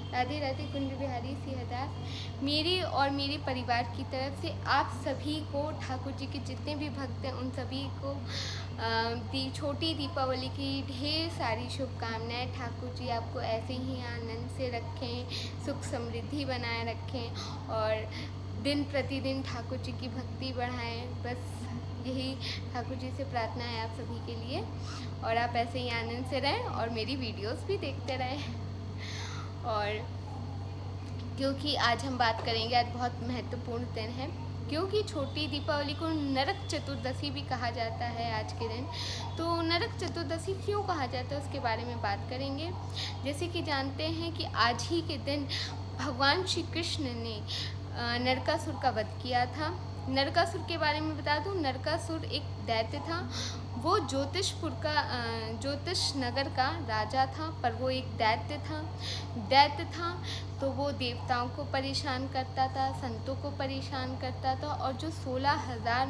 राधे राधे कुंज बिहारी सिंहदास। मेरे और मेरे परिवार की तरफ से आप सभी को, ठाकुर जी के जितने भी भक्त हैं उन सभी को छोटी दीपावली की ढेर सारी शुभकामनाएं। ठाकुर जी आपको ऐसे ही आनंद से रखें, सुख समृद्धि बनाए रखें और दिन प्रतिदिन ठाकुर जी की भक्ति बढ़ाएं। बस यही ठाकुर जी से प्रार्थना है आप सभी के लिए, और आप ऐसे ही आनंद से रहें और मेरी वीडियोस भी देखते रहें। और क्योंकि आज हम बात करेंगे, आज बहुत महत्वपूर्ण दिन है, क्योंकि छोटी दीपावली को नरक चतुर्दशी भी कहा जाता है आज के दिन। तो नरक चतुर्दशी क्यों कहा जाता है उसके बारे में बात करेंगे। जैसे कि जानते हैं कि आज ही के दिन भगवान श्री कृष्ण ने नरकासुर का वध किया था। नरकासुर के बारे में बता दूं, नरकासुर एक दैत्य था। वो ज्योतिष नगर का राजा था, पर वो एक दैत्य था। तो वो देवताओं को परेशान करता था, संतों को परेशान करता था, और जो 16,000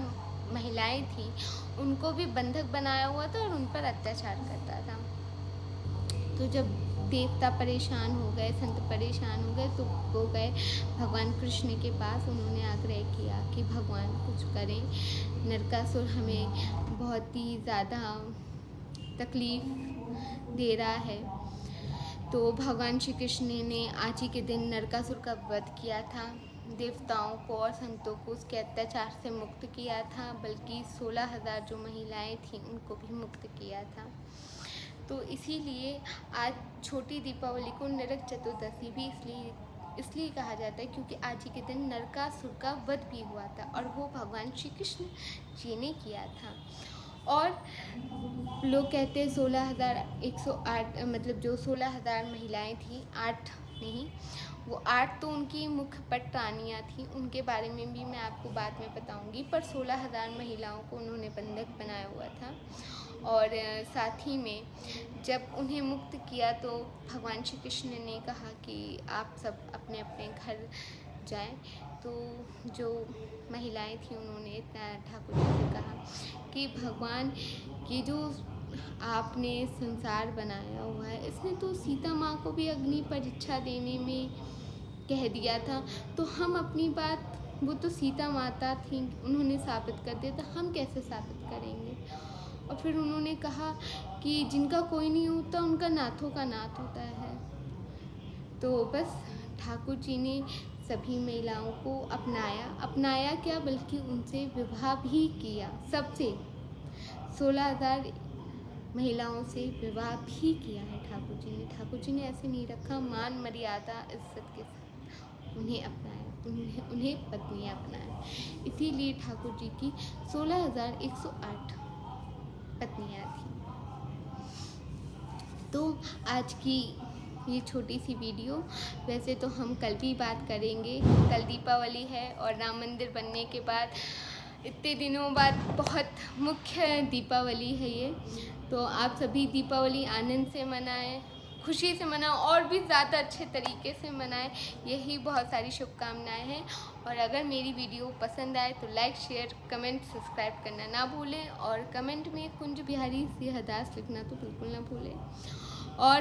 महिलाएं थीं उनको भी बंधक बनाया हुआ था और उन पर अत्याचार करता था। तो जब देवता परेशान हो गए, संत परेशान हो गए, तो वो गए भगवान कृष्ण के पास। उन्होंने आग्रह किया कि भगवान कुछ करें, नरकासुर हमें बहुत ही ज़्यादा तकलीफ़ दे रहा है। तो भगवान श्री कृष्ण ने आज ही के दिन नरकासुर का वध किया था, देवताओं को और संतों को उसके अत्याचार से मुक्त किया था, बल्कि 16,000 जो महिलाएं थीं उनको भी मुक्त किया था। तो इसीलिए आज छोटी दीपावली को नरक चतुर्दशी भी इसलिए कहा जाता है, क्योंकि आज ही के दिन नरकासुर का वध भी हुआ था, और वो भगवान श्री कृष्ण जी ने किया था। और लोग कहते हैं 16,108, मतलब जो 16,000 महिलाएं थीं, 8 नहीं, वो 8 तो उनकी मुख्य पट रानियाँ थीं, उनके बारे में भी मैं आपको बाद में बताऊंगी, पर 16,000 महिलाओं को उन्होंने बंधक बनाया हुआ था। और साथ ही में जब उन्हें मुक्त किया तो भगवान श्री कृष्ण ने कहा कि आप सब अपने अपने घर जाएं। तो जो महिलाएं थीं उन्होंने ठाकुर जी से कहा कि भगवान, ये जो आपने संसार बनाया हुआ है, इसने तो सीता माँ को भी अग्नि परीक्षा देने में कह दिया था, तो हम अपनी बात, वो तो सीता माता थी, उन्होंने साबित कर दिया, तो हम कैसे साबित करेंगे। और फिर उन्होंने कहा कि जिनका कोई नहीं होता उनका नाथों का नाथ होता है। तो बस ठाकुर जी ने सभी महिलाओं को अपनाया क्या, बल्कि उनसे विवाह भी किया। सबसे 16,000 महिलाओं से विवाह भी किया है ठाकुर जी ने। ठाकुर जी ने ऐसे नहीं रखा, मान मर्यादा इज्जत के साथ उन्हें अपनाया, उन्हें पत्नियां अपनाया। इसीलिए ठाकुर जी की 16,108 पत्नियां थी। तो आज की ये छोटी सी वीडियो, वैसे तो हम कल भी बात करेंगे, कल दीपावली है और राम मंदिर बनने के बाद इतने दिनों बाद बहुत मुख्य दीपावली है ये। तो आप सभी दीपावली आनंद से मनाएं, खुशी से मनाएं, और भी ज़्यादा अच्छे तरीके से मनाएं। यही बहुत सारी शुभकामनाएं हैं। और अगर मेरी वीडियो पसंद आए तो लाइक, शेयर, कमेंट, सब्सक्राइब करना ना भूलें, और कमेंट में कुंज बिहारी सिंहदास लिखना तो बिल्कुल ना भूलें। और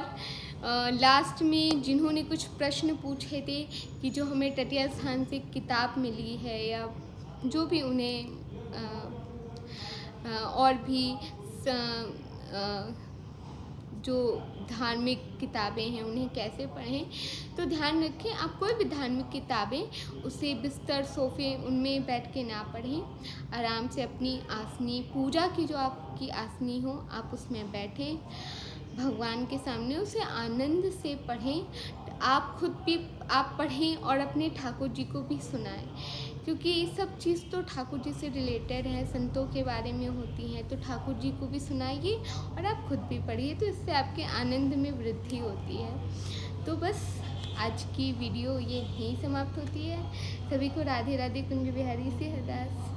लास्ट में जिन्होंने कुछ प्रश्न पूछे थे कि जो हमें टटिया स्थान से किताब मिली है, या जो भी उन्हें और भी जो धार्मिक किताबें हैं उन्हें कैसे पढ़ें, तो ध्यान रखें, आप कोई भी धार्मिक किताबें उसे बिस्तर, सोफ़े, उनमें बैठ के ना पढ़ें। आराम से अपनी आसनी, पूजा की जो आपकी आसनी हो, आप उसमें बैठें, भगवान के सामने उसे आनंद से पढ़ें। आप खुद भी आप पढ़ें और अपने ठाकुर जी को भी सुनाएं, क्योंकि ये सब चीज़ तो ठाकुर जी से रिलेटेड है, संतों के बारे में होती हैं। तो ठाकुर जी को भी सुनाइए और आप खुद भी पढ़िए, तो इससे आपके आनंद में वृद्धि होती है। तो बस आज की वीडियो ये यहीं समाप्त होती है। सभी को राधे राधे कुंज बिहारी सिंहदास।